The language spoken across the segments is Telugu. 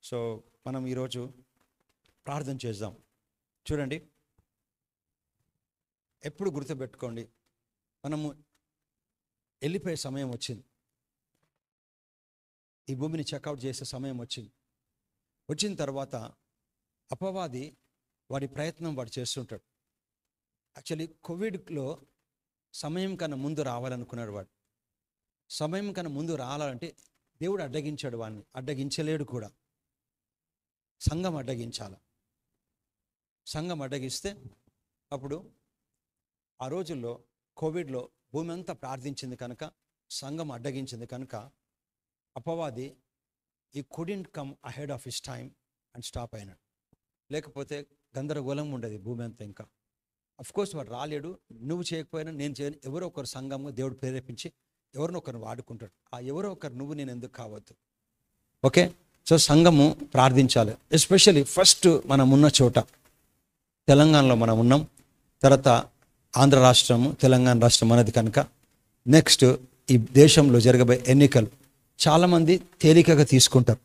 సో మనం ఈరోజు ప్రార్థన చేద్దాం. చూడండి, ఎప్పుడు గుర్తుపెట్టుకోండి, మనము వెళ్ళిపోయే సమయం వచ్చింది. ఈ భూమిని చెక్అవుట్ చేసే సమయం వచ్చింది. వచ్చిన తర్వాత అపవాది వాడి ప్రయత్నం వాడు చేస్తుంటాడు. యాక్చువల్లీ కోవిడ్లో సమయం కన్నా ముందు రావాలనుకున్నాడు వాడు. సమయం కన్నా ముందు రావాలంటే దేవుడు అడ్డగించాడు వాడిని. అడ్డగించలేడు కూడా. సంఘం అడ్డగించాలి. సంఘం అడ్డగిస్తే అప్పుడు ఆ రోజుల్లో కోవిడ్లో భూమి అంతా ప్రార్థించింది కనుక, సంఘం అడ్డగించింది కనుక అపవాది ఈ couldn't come ahead of his time and stop అయినాడు. లేకపోతే గందరగోళం ఉండేది భూమి అంతా. ఇంకా అఫ్కోర్స్ వాడు రాలేడు. నువ్వు చేయకపోయినా నేను చేయను. ఎవరో ఒకరు సంఘంగా దేవుడు ప్రేరేపించి ఎవరినో ఒకరిని వాడుకుంటాడు. ఆ ఎవరో ఒకరు నువ్వు నేను ఎందుకు కావద్దు. ఓకే, సో సంఘము ప్రార్థించాలి. ఎస్పెషల్లీ ఫస్ట్ మనం ఉన్న చోట తెలంగాణలో మనం ఉన్నాం. తర్వాత ఆంధ్ర రాష్ట్రము, తెలంగాణ రాష్ట్రం అనేది కనుక నెక్స్ట్ ఈ దేశంలో జరగబోయే ఎన్నికలు చాలామంది తేలికగా తీసుకుంటారు.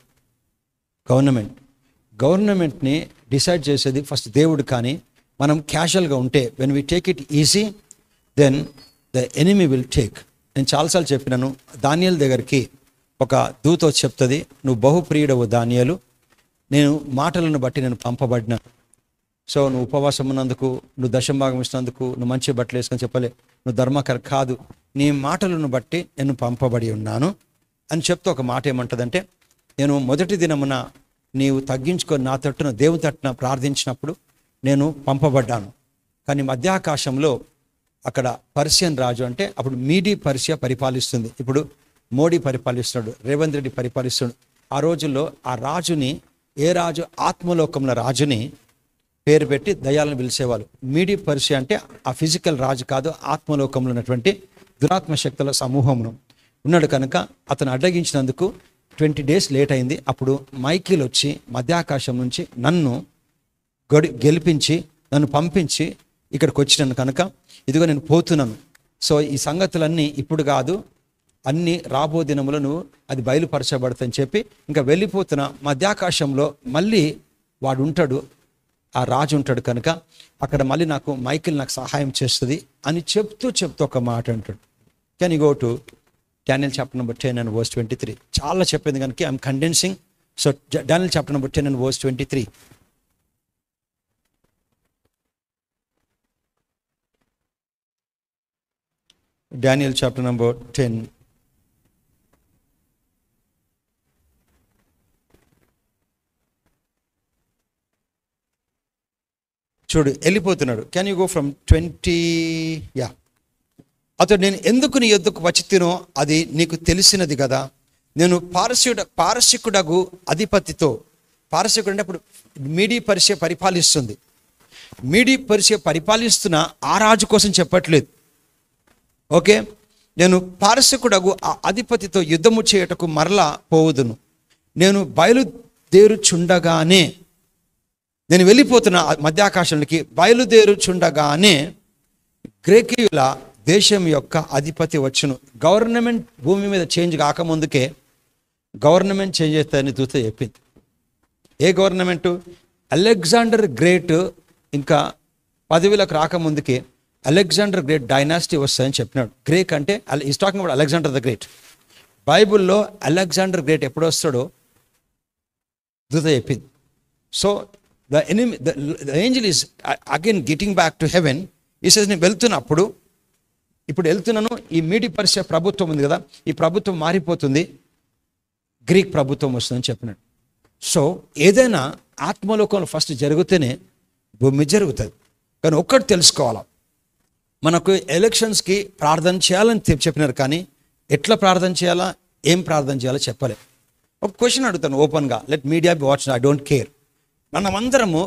గవర్నమెంట్ని డిసైడ్ చేసేది ఫస్ట్ దేవుడు. కానీ మనం క్యాజువల్గా ఉంటే, when we take it easy, then the enemy will take. నేను చాలాసార్లు చెప్పినాను, దానియేలు దగ్గరికి ఒక దూత వచ్చి చెప్తుంది, నువ్వు బహుప్రియుడవు దానియేలు, నేను మాటలను బట్టి నేను పంపబడినాను. సో నువ్వు ఉపవాసం ఉన్నందుకు, నువ్వు దశంభాగం ఇచ్చినందుకు, నువ్వు మంచి బట్టలు వేసుకొని చెప్పలే, నువ్వు ధర్మకర కాదు, నీ మాటలను బట్టి నేను పంపబడి ఉన్నాను అని చెప్తే ఒక మాట ఏమంటుందంటే, నేను మొదటి దినమున నీవు తగ్గించుకొని నా తట్టున దేవుని తట్టున ప్రార్థించినప్పుడు నేను పంపబడ్డాను. కానీ మధ్యాకాశంలో అక్కడ పర్షియన్ రాజు, అంటే అప్పుడు మీడి పర్షియా పరిపాలిస్తుంది. ఇప్పుడు మోడీ పరిపాలిస్తున్నాడు, రేవంత్ రెడ్డి పరిపాలిస్తున్నాడు. ఆ రోజుల్లో ఆ రాజుని, ఏ రాజు, ఆత్మలోకంలో రాజుని పేరు పెట్టి దయ్యాలను పిలిచేవాళ్ళు. మీడి పర్షియా అంటే ఆ ఫిజికల్ రాజు కాదు, ఆత్మలోకంలో ఉన్నటువంటి దురాత్మ శక్తుల సమూహమును ఉన్నాడు. కనుక అతను అడ్డగించినందుకు 20 days లేట్ అయింది. అప్పుడు మైకిల్ వచ్చి మధ్యాకాశం నుంచి నన్ను గెలిపించి నన్ను పంపించి ఇక్కడికి వచ్చినాను. కనుక ఇదిగో నేను పోతున్నాను. సో ఈ సంగతులన్నీ ఇప్పుడు కాదు, అన్నీ రాబో దినములను అది బయలుపరచబడుతుందని చెప్పి ఇంకా వెళ్ళిపోతున్న మధ్యాకాశంలో మళ్ళీ వాడు ఉంటాడు, ఆ రాజు ఉంటాడు. కనుక అక్కడ మళ్ళీ మైకిల్ నాకు సహాయం చేస్తుంది అని చెప్తూ ఒక మాట అంటాడు. Can you go to Daniel chapter number 10 and verse 23. చాలా చెప్పింది కనుక I'm condensing. So Daniel chapter number 10 and verse 23. Daniel chapter number 10 చూడు, వెళ్ళిపోతున్నాడు. Can you go from 20? Yeah. అతడు, నేను ఎందుకు నీ యొద్దకు వచ్చి తినో అది నీకు తెలిసినది కదా. నేను పారసికుడగు అధిపతితో, పారసికుడు అంటే అప్పుడు మీడి పర్షియా పరిపాలిస్తుంది. మీడి పర్షియా పరిపాలిస్తున్న ఆ రాజు కోసం చెప్పట్లేదు. ఓకే, నేను పారసికుడగు ఆ అధిపతితో యుద్ధము చేయుటకు మరలా పోవుదును. నేను బయలుదేరుచుండగానే, నేను వెళ్ళిపోతున్న మధ్యాకాశంలోకి బయలుదేరుచుండగానే గ్రీకుల దేశం యొక్క అధిపతి వచ్చును. గవర్నమెంట్ భూమి మీద చేంజ్ కాకముందుకే గవర్నమెంట్ చేంజ్ చేస్తారని దూత చెప్పింది. ఏ గవర్నమెంటు? అలెగ్జాండర్ గ్రేట్ ఇంకా పదవిలోకి రాకముందుకే అలెగ్జాండర్ గ్రేట్ డైనాసిటీ వస్తుందని చెప్పినాడు. గ్రీక్ అంటే is talking about Alexander the great. బైబుల్లో అలెగ్జాండర్ గ్రేట్ ఎప్పుడు వస్తాడో దూత చెప్పింది. So the angel is again getting back to heaven. He says, నేను వెళ్తున్నప్పుడు, ఇప్పుడు వెళ్తున్నాను, ఈ మీడి పర్షియా ప్రభుత్వం ఉంది కదా, ఈ ప్రభుత్వం మారిపోతుంది, గ్రీక్ ప్రభుత్వం వస్తుందని చెప్పినాడు. సో ఏదైనా ఆత్మలోకంలో ఫస్ట్ జరిగితేనే భూమి జరుగుతుంది. కానీ ఒక్కటి తెలుసుకోవాలా, మనకు ఎలక్షన్స్కి ప్రార్థన చేయాలని చెప్పినారు, కానీ ఎట్లా ప్రార్థన చేయాలా, ఏం ప్రార్థన చేయాలో చెప్పలే. ఒక క్వశ్చన్ అడుగుతాను ఓపెన్గా, let media be watching, I don't care. మనమందరము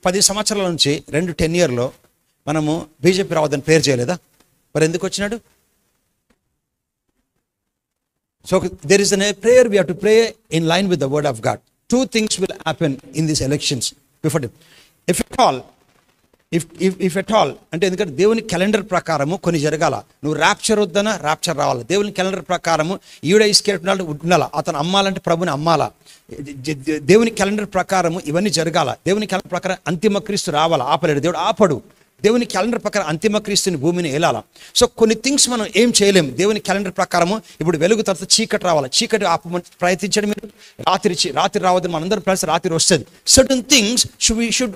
10 సంవత్సరాల నుంచి 10 years మనము బీజేపీ రావద్దని పేరు చేయలేదా? మరి ఎందుకు వచ్చినాడు? So there is a prayer we have to pray in line with the word of God. 2 things will happen in these elections before them. If at all if at all అంటే, ఎందుకంటే దేవుని క్యాలెండర్ ప్రకారము కొన్ని జరగాల. నువ్వు ర్యాప్చర్ వద్దనా ర్యాప్చర్ రావాలి. దేవుని క్యాలెండర్ ప్రకారము ఈవిడ ఇస్కేట్ ఉండాలా, అతను అమ్మాలంటే ప్రభుని అమ్మాలా. దేవుని క్యాలెండర్ ప్రకారము ఇవన్నీ జరగాల. దేవుని క్యాలెండర్ ప్రకారం అంతిమ క్రీస్తు రావాలా, ఆపలేడు దేవుడు, ఆపడు. దేవుని క్యాలెండర్ ప్రకారం అంతిమ క్రీస్తుని భూమిని ఏలాల. సో కొన్ని థింగ్స్ మనం ఏం చేయలేం. దేవుని క్యాలెండర్ ప్రకారము ఇప్పుడు వెలుగు తర్వాత చీకటి రావాలి, చీకటి ఆపమని ప్రయత్నించడం. మీరు రాత్రి రావద్దని మనందరం ప్రయత్నం, రాత్రి వస్తుంది. Certain things we should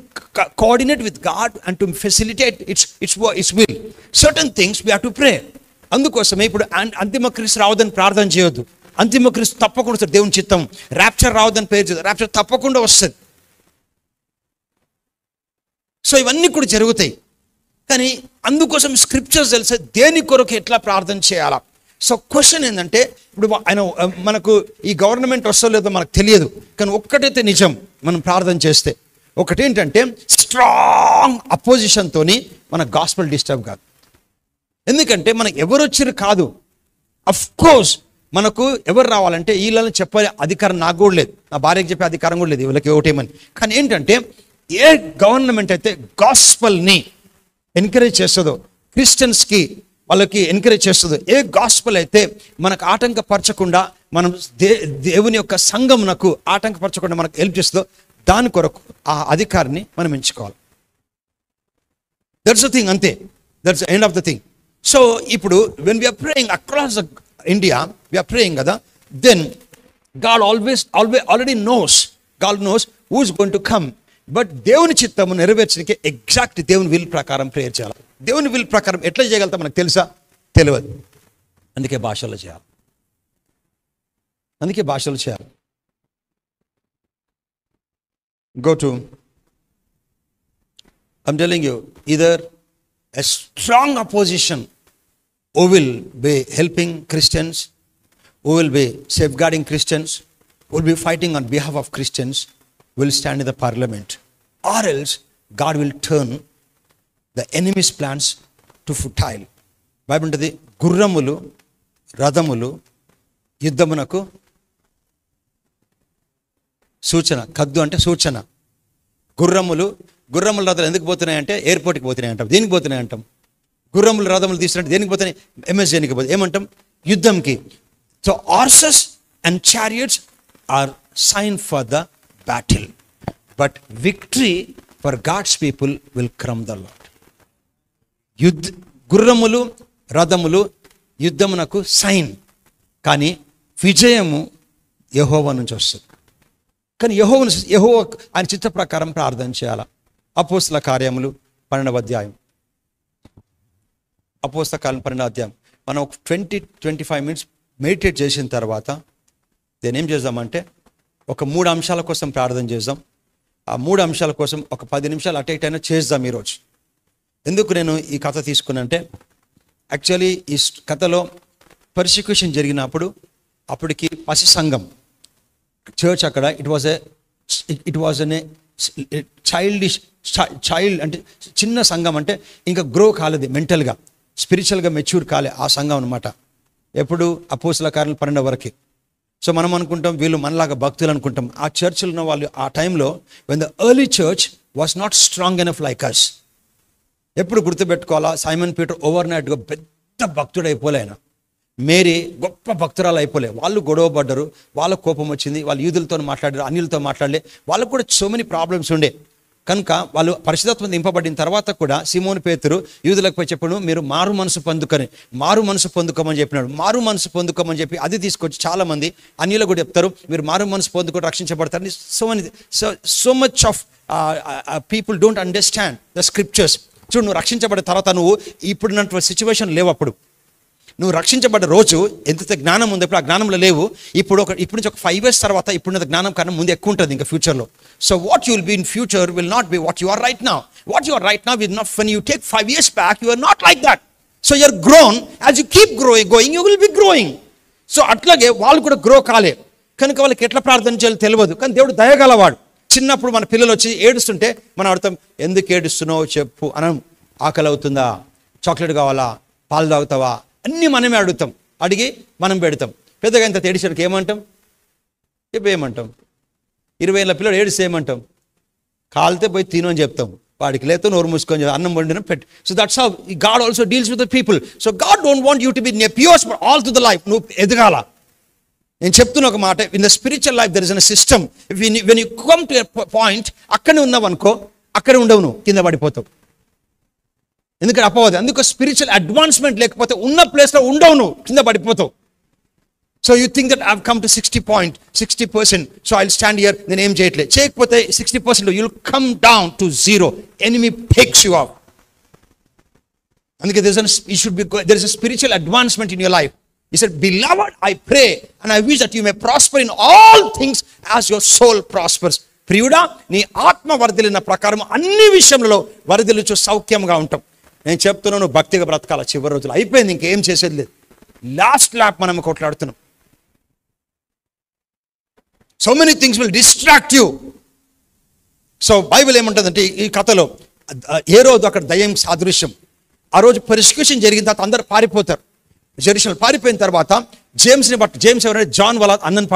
coordinate with God and to facilitate its will. Certain things we have to pray. అందుకోసమే ఇప్పుడు అంతిమ క్రీస్తు రావద్దని ప్రార్థన చేయొద్దు. అంతిమ క్రీస్తు తప్పకుండా వస్తుంది, దేవుని చిత్తం. ర్యాప్చర్ రావద్దని పేరు చేయదు, ర్యాప్చర్ తప్పకుండా వస్తుంది. సో ఇవన్నీ కూడా జరుగుతాయి. కానీ అందుకోసం స్క్రిప్చర్స్ తెలిసే దేని కొరకు ఎట్లా ప్రార్థన చేయాలా. సో క్వశ్చన్ ఏంటంటే, ఇప్పుడు ఆయన మనకు ఈ గవర్నమెంట్ వస్తో లేదో మనకు తెలియదు, కానీ ఒక్కటైతే నిజం, మనం ప్రార్థన చేస్తే ఒకటేంటంటే స్ట్రాంగ్ అపోజిషన్తో మన గాస్పెల్ డిస్టర్బ్ కాదు. ఎందుకంటే మనకు ఎవరు వచ్చారు కాదు. అఫ్ కోర్స్ మనకు ఎవరు రావాలంటే వీళ్ళని చెప్పే అధికారం నాకు కూడా లేదు, నా భార్యకి చెప్పే అధికారం కూడా లేదు, వీళ్ళకి ఒకటేమని. కానీ ఏంటంటే ఏ గవర్నమెంట్ అయితే గాస్పెల్ని ఎంకరేజ్ చేస్తుందో, క్రిస్టియన్స్కి వాళ్ళకి ఎంకరేజ్ చేస్తుందో, ఏ గాస్పెల్ అయితే మనకు ఆటంకపరచకుండా, మనం దేవుని యొక్క సంఘమునకు ఆటంకపరచకుండా మనకు హెల్ప్ చేస్తుందో, దాని కొరకు ఆ అధికారిని మనం ఎంచుకోవాలి. దట్స్ ద థింగ్, అంతే. That's the end of the thing. So ఇప్పుడు when we are praying across the India, we are praying కదా, then God already knows who is going to come. But దేవుని చిత్తము నెరవేర్చడానికి ఎగ్జాక్ట్ దేవుని విల్ ప్రకారం ప్రేయర్ చేయాలి. దేవుని విల్ ప్రకారం ఎట్లా చేయగలుగుతా మనకు తెలుసా? తెలియదు. అందుకే భాషలో చేయాలి. Go to, I'm telling you, either a strong opposition who will be helping Christians, who will be safeguarding Christians, who will be fighting on behalf of Christians, will stand in the parliament, or else God will turn the enemy's plans to futile. Bible antadi గుర్రములు రథములు యుద్ధమునకు సూచన. కద్దు అంటే సూచన. గుర్రములు రథాలు ఎందుకు పోతున్నాయి అంటే ఎయిర్పోర్ట్కి పోతున్నాయి అంటాం. దేనికి పోతున్నాయి అంటాం? గుర్రములు రథములు తీసుకుంటే దేనికి పోతున్నాయి? ఎంఎస్జేనికి పోతే ఏమంటాం? యుద్ధంకి. So horses and chariots are sign for the battle, but victory for God's people will come the Lord. గుర్రములు రథములు యుద్ధమునకు కానీ విజయము యెహోవా నుంచి వస్తుంది. కానీ యెహోవా ఆయన చిత్త ప్రకారం ప్రార్థన చేయాలి. అపోస్తల కార్యములు 12వ అధ్యాయం. అపోస్తల కార్యం 12వ అధ్యాయం మనం 20-25 మినిట్స్ మెడిటేట్ చేసిన తర్వాత దీన్ని ఏం చేద్దామంటే ఒక 3 అంశాల కోసం ప్రార్థన చేద్దాం. ఆ 3 అంశాల కోసం ఒక 10 నిమిషాలు అటు ఇటు అయినా చేద్దాం ఈరోజు. ఎందుకు నేను ఈ కథ తీసుకున్నానంటే, యాక్చువల్లీ ఈ కథలో పర్సిక్యూషన్ జరిగినప్పుడు అప్పటికి పసి సంఘం చర్చ్ అక్కడ ఇట్ వాజ్ ఎన్ చైల్డ్ అంటే చిన్న సంఘం, అంటే ఇంకా గ్రో కాలేదు, మెంటల్గా స్పిరిచువల్గా మెచ్యూర్ కాలే ఆ సంఘం అనమాట. ఎప్పుడు అపోస్తల కార్యాలు 12 వరకు. సో మనం అనుకుంటాం వీళ్ళు మనలాగా భక్తులు అనుకుంటాం. ఆ చర్చిలో ఉన్న వాళ్ళు ఆ టైంలో when the early church was not strong enough like us. ఎప్పుడు గుర్తుపెట్టుకోవాలా, సైమన్ పీటర్ ఓవర్ నైట్గా పెద్ద భక్తుడు అయిపోలే, ఆయన మేరీ గొప్ప భక్తురాలు అయిపోలే. వాళ్ళు గొడవ పడ్డారు, వాళ్ళ కోపం వచ్చింది, వాళ్ళు యూదులతో మాట్లాడారు, అన్యులతో మాట్లాడలే, వాళ్ళకు కూడా సో మెనీ ప్రాబ్లమ్స్ ఉండే. కనుక వాళ్ళు పరిశుద్ధాత్మ నింపబడిన తర్వాత కూడా సీమోను పేతురు యూదులకు పోయి చెప్పాడు, మీరు మారు మనసు పొందుకోమని చెప్పినాడు. మారు మనసు పొందుకోమని చెప్పి అది తీసుకొచ్చి చాలామంది అన్యులకు కూడా చెప్తారు, మీరు మారు మనసు పొందుకొని రక్షించబడతారని. So much of people don't understand the scriptures. చూడు, నువ్వు రక్షించబడిన తర్వాత నువ్వు ఇప్పుడున్నటువంటి సిచ్యువేషన్ లేవు. అప్పుడు నువ్వు రక్షించబడ్డ రోజు ఎంత జ్ఞానం ఉంది, ఇప్పుడు ఆ జ్ఞానంలో లేవు. ఇప్పుడు నుంచి ఒక 5 years తర్వాత ఇప్పుడున్న జ్ఞానం కన్నా ముందు ఎక్కువ ఉంటుంది ఇంకా ఫ్యూచర్లో. So what you will be in future will not be what you are right now. What you are right now will not, when you take 5 years back you are not like that. So you are grown, as you keep going you will be growing. So అట్లాగే వాళ్ళు కూడా గ్రో కాలే కనుక వాళ్ళకి ఎట్లా ప్రార్థన చేయాలో తెలియదు. కానీ దేవుడు దయగలవాడు. చిన్నప్పుడు మన పిల్లలు వచ్చి ఏడుస్తుంటే మనం అర్థం, ఎందుకు ఏడుస్తున్నావు చెప్పు అనం. ఆకలి అవుతుందా, చాక్లెట్ కావాలా, పాలు తాగుతావా, అన్నీ మనమే అడుగుతాం, అడిగి మనం పెడతాం. పెద్దగా ఇంత ఏడిసరికి ఏమంటాం? ఇప్పుడు ఏమంటాం? 20 ఏళ్ళ పిల్లడు ఏడిస్తే ఏమంటాం? కాలితే పోయి తిను అని చెప్తాం. వాడికి లేతో నోరు మూసుకొని అన్నం వండిన పెట్టి. So that's how God also deals with the people. So God don't want you to be నెపియోస్ ఆల్ టు ద లైఫ్. నువ్వు ఎదగాల. నేను చెప్తున్న ఒక మాట, in the spiritual life there is a system. When you come to a point, అక్కడే ఉన్నావు అనుకో, అక్కడే ఉండవు, నువ్వు కింద పడిపోతావు. ఎందుకంటే అపవాది. అందుకు స్పిరిచువల్ అడ్వాన్స్మెంట్ లేకపోతే ఉన్న ప్లేస్లో ఉండవు, నువ్వు కింద పడిపోతావు. So you think that I have come to 60%, so I will stand here, నేను ఏం చేయట్లేదు. చేయకపోతే 60% you will come down to 0. Enemy takes you off. అందుకే there is a spiritual advancement in your life. He said, beloved, I pray and I wish that you may prosper in all things as your soul prospers. ప్రియుడా, నీ ఆత్మ వర్ధిల్లిన ప్రకారం అన్ని విషయంలో వర్ధిల్లుచు సౌఖ్యంగా ఉంటాం. నేను చెప్తున్నాను, భక్తిగా బ్రతకాల. చివరి రోజులు అయిపోయింది, ఇంకేం చేసేది లేదు. లాస్ట్ ల్యాప్ మనం కొట్లాడుతున్నాం. So many things will distract you. So Bible ఏమంటుందంటే ఈ కథలో, ఏ రోజు అక్కడ దయ్యం సాదృశ్యం. ఆ రోజు పర్సిక్యూషన్ జరిగిన తర్వాత అందరు పారిపోతారు. జెరూసలేం పారిపోయిన తర్వాత జేమ్స్ ఎవరైనా జాన్ వాళ్ళ అన్నని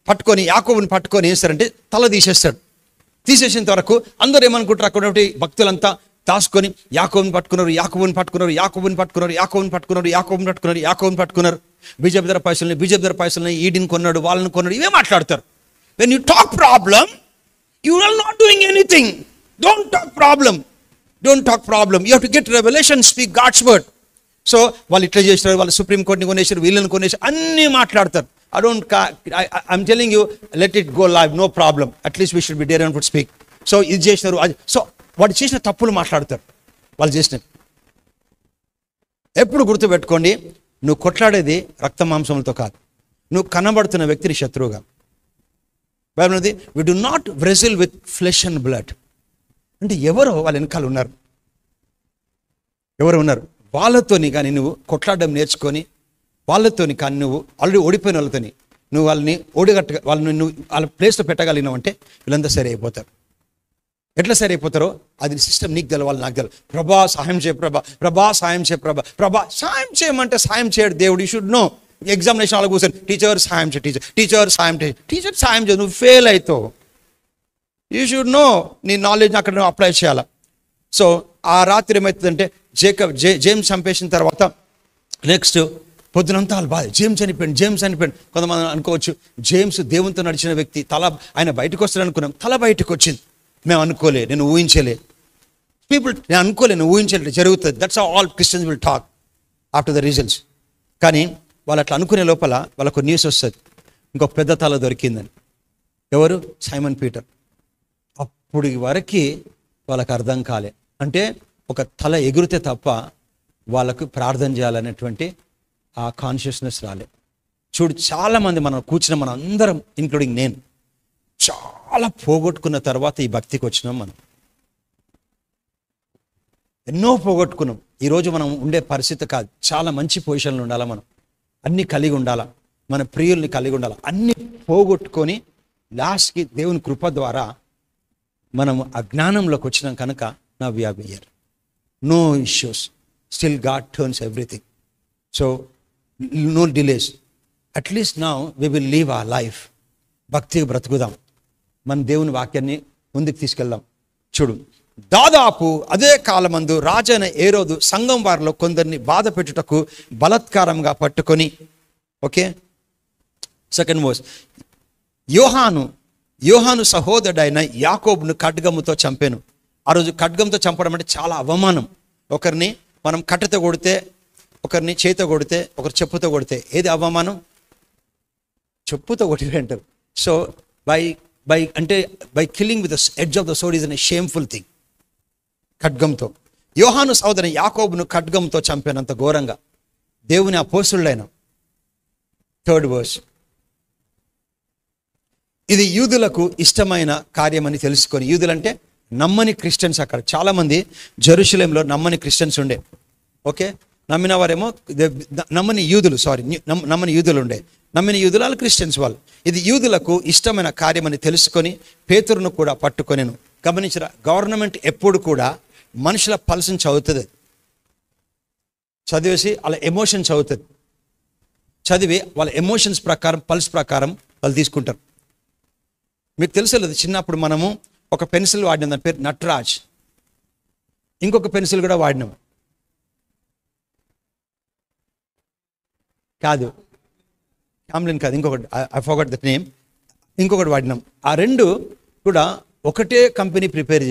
పట్టుకొని యాకోబుని పట్టుకొని వేస్తారంటే తల తీసేస్తాడు. తీసేసిన వరకు అందరూ ఏమనుకుంటారు, అక్కడ భక్తులంతా దాచుకొని యాకోబుని పట్టుకున్నారు. బీజేపీ పైసలని ఈడిని కొన్నాడు, వాళ్ళని కొన్నాడు, ఇవే మాట్లాడతారు. When you talk problem, you are not doing anything. Don't talk problem. You have to get revolution, speak God's word. సో వాళ్ళు ఇట్లా చేసినారు, వాళ్ళు సుప్రీంకోర్టుని కొనేసారు, వీళ్ళని కొనేసారు, అన్నీ మాట్లాడతారు. I'm telling you, let it go live, no problem. At least we should be daring to speak. So ఇది చేసినారు. సో వాడు చేసిన తప్పులు మాట్లాడతారు. వాళ్ళు చేసిన ఎప్పుడు గుర్తుపెట్టుకోండి, నువ్వు కొట్లాడేది రక్త మాంసములతో కాదు. నువ్వు కనబడుతున్న వ్యక్తిని శత్రువుగా. బైబిల్ ఉంది, we do not wrestle with flesh and blood. అంటే ఎవరో వాళ్ళ వెనకాల ఉన్నారు, ఉన్నారు. వాళ్ళతోని కానీ నువ్వు కొట్లాడడం నేర్చుకొని, వాళ్ళతోని కానీ నువ్వు ఆల్రెడీ ఓడిపోయిన వాళ్ళతోని నువ్వు వాళ్ళని నువ్వు వాళ్ళ ప్లేస్లో పెట్టగలిగినావు అంటే వీళ్ళంతా సరి అయిపోతారు. ఎట్లా సరి అయిపోతారో అది సిస్టమ్ నీకు తెలవాలి, నాకు తెలవాలి. ప్రభా సాయం చేయ, ప్రభా సాయం చేయ, ప్రభా సాయం చేయమంటే సాయం చేయడు దేవుడు. You should know. ఎగ్జామినేషన్ వాళ్ళ కూర్చొని టీచర్ సాయం చేయ, టీచర్ సాయం చేయ, నువ్వు ఫెయిల్ అవుతావు. You should know. నీ నాలెడ్జ్ అక్కడ నువ్వు అప్లై చేయాలి. సో ఆ రాత్రి ఏమవుతుందంటే జేమ్స్ చంపేసిన తర్వాత నెక్స్ట్ పొద్దునంతా వాళ్ళు బాధ, జేమ్స్ చనిపోయాడు. కొంతమంది అనుకోవచ్చు, జేమ్స్ దేవునితో నడిచిన వ్యక్తి, ఆయన బయటకు వస్తాడు అనుకున్నాం, తల బయటకు వచ్చింది. మేము అనుకోలే, నేను ఊహించలే. నేను అనుకోలే, నేను ఊహించలే, జరుగుతుంది. That's how all Christians will talk after the results. కానీ వాళ్ళు అట్లా అనుకునే లోపల వాళ్ళకు న్యూస్ వస్తుంది, ఇంకొక పెద్ద తల దొరికిందని. ఎవరు? Simon Peter. అప్పుడు వరకు వాళ్ళకి అర్థం కాలే. అంటే ఒక తల ఎగురితే తప్ప వాళ్ళకు ప్రార్థన చేయాలనేటువంటి ఆ కాన్షియస్నెస్ రాలే. చూడు, చాలామంది మనం అందరం ఇంక్లూడింగ్ నేను చాలా పోగొట్టుకున్న తర్వాత ఈ భక్తికి వచ్చినాం. మనం ఎన్నో పోగొట్టుకున్నాం. ఈరోజు మనం ఉండే పరిస్థితి కాదు. చాలా మంచి పొజిషన్లో ఉండాలా, మనం అన్నీ కలిగి ఉండాలా, మన ప్రియుల్ని కలిగి ఉండాలా. అన్నీ పోగొట్టుకొని లాస్ట్కి దేవుని కృప ద్వారా మనం అజ్ఞానంలోకి వచ్చినాం కనుక నా we are here. No issues, still God turns everything. So no delays. At least now we will leave our life. భక్తిగా బ్రతుకుదాం, మన దేవుని వాక్యాన్ని ముందుకు తీసుకెళ్దాం. చూడు, దాదాపు అదే కాలమందు రాజైన హేరోదు సంఘం వారిలో కొందరిని బాధ పెట్టుటకు బలత్కారంగా పట్టుకొని, ఓకే, సెకండ్ వర్స్, యోహాను సహోదరుడైన యాకోబును ఖడ్గముతో చంపాను. ఆ రోజు ఖడ్గంతో చంపడం అంటే చాలా అవమానం. ఒకరిని మనం కట్టెతో కొడితే, ఒకరిని చేతితో కొడితే, ఒకరు చెప్పుతో కొడితే ఏది అవమానం? చెప్పుతో కొట్టి అంటారు. So by killing with the edge of the sword is an shameful thing. ఖడ్గంతో యోహాను సహోదరుని యాకోబును ఖడ్గంతో చంపానంత ఘోరంగా. దేవుని అపోస్తులైన థర్డ్ వర్స్, ఇది యూదులకు ఇష్టమైన కార్యమని తెలుసుకొని, యూదులంటే నమ్మని క్రిస్టియన్స్. అక్కడ చాలామంది జెరూసలేంలో నమ్మని క్రిస్టియన్స్ ఉండే. ఓకే, నమ్మిన వారేమో నమ్మని యూదులు ఉండే. నమ్మిన యూదులు వాళ్ళు క్రిస్టియన్స్ వాళ్ళు. ఇది యూదులకు ఇష్టమైన కార్యమని తెలుసుకొని పేతురును కూడా పట్టుకొనేను. గమనించరా, గవర్నమెంట్ ఎప్పుడు కూడా మనుషుల పల్స్ని చదువుతుంది. చదివేసి వాళ్ళ ఎమోషన్స్ చదువుతుంది. చదివి వాళ్ళ ఎమోషన్స్ ప్రకారం, పల్స్ ప్రకారం వాళ్ళు తీసుకుంటారు. మీకు తెలుసలేదు, చిన్నప్పుడు మనము ఒక పెన్సిల్ వాడిన దాని పేరు నటరాజ్. ఇంకొక పెన్సిల్ కూడా వాడినాం. కాదు, క్యామ్లిన్ కాదు, ఇంకొకటి, ఐ ఫర్గాట్ దట్ నేమ్. ఇంకొకటి వాడినాం. ఆ రెండు కూడా ఒకటే కంపెనీ ప్రిపేర్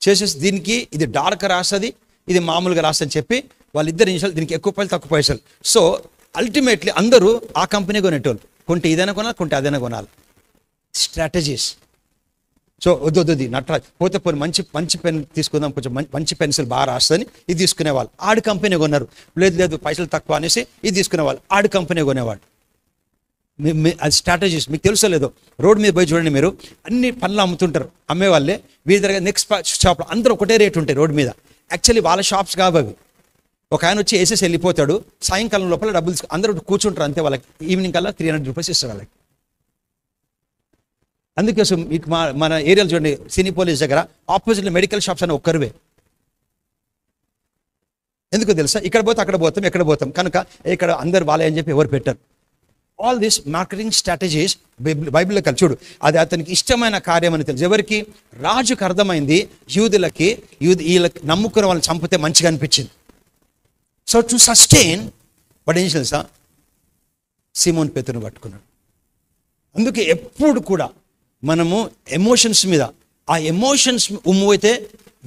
చేసేసి దీనికి ఇది డార్క్ రాస్తుంది, ఇది మామూలుగా రాస్తుంది అని చెప్పి వాళ్ళిద్దరు ఇనిషియల్, దీనికి ఎక్కువ పైసలు తక్కువ పైసలు. సో అల్టిమేట్లీ అందరూ ఆ కంపెనీ కొనేటోళ్ళు. కొంటే ఇదైనా కొనాలి, కొంటే అదైనా కొనాలి. స్ట్రాటజీస్. సో వద్దు నటరాజ్ పోతే పోయి మంచి పెన్ తీసుకుందాం, కొంచెం మంచి పెన్సిల్ బాగా రాస్తుందని ఇది తీసుకునేవాళ్ళు. ఆడి కంపెనీ కొన్నారు. లేదు పైసలు తక్కువ అనేసి ఇది తీసుకునేవాళ్ళు. ఆడి కంపెనీ కొనేవాడు. అది స్ట్రాటజీస్. మీకు తెలుసో లేదో, రోడ్ మీద పోయి చూడండి మీరు, అన్ని పనులు అమ్ముతుంటారు. అమ్మేవాళ్ళే వీరి దగ్గర నెక్స్ట్ షాప్లో అందరూ ఒకటే రేటు ఉంటాయి రోడ్ మీద. యాక్చువల్లీ వాళ్ళ షాప్స్ కావు అవి. ఒక ఆయన వచ్చి వేసేసి వెళ్ళిపోతాడు. సాయంకాలం లోపల డబ్బులు అందరూ కూర్చుంటారు అంతే. వాళ్ళకి ఈవినింగ్ కల్లా 300 రూపీస్ ఇస్తారు వాళ్ళకి. అందుకోసం మీకు మన ఏరియాలో చూడండి, సినీ పోలీస్ దగ్గర ఆపోజిట్లో మెడికల్ షాప్స్ అని ఒక్కరివే. ఎందుకో తెలుసా? ఇక్కడ పోతే అక్కడ పోతాం, ఎక్కడ పోతాం కనుక ఇక్కడ అందరు వాళ్ళే అని చెప్పి ఎవరు పెట్టారు. ఆల్ దిస్ మార్కెటింగ్ స్ట్రాటజీస్ బైబిల్లో కలిసి చూడు. అది అతనికి ఇష్టమైన కార్యం అని తెలుసు. ఎవరికి? రాజుకు అర్థమైంది, యూదులకి వీళ్ళకి నమ్ముకున్న వాళ్ళని చంపితే మంచిగా అనిపించింది. సో టు సస్టైన్ వాడు ఏం తెలుసా, సీమోన్ పేతురుని పట్టుకున్నాడు. అందుకే ఎప్పుడు కూడా మనము ఎమోషన్స్ మీద, ఆ ఎమోషన్స్ అయితే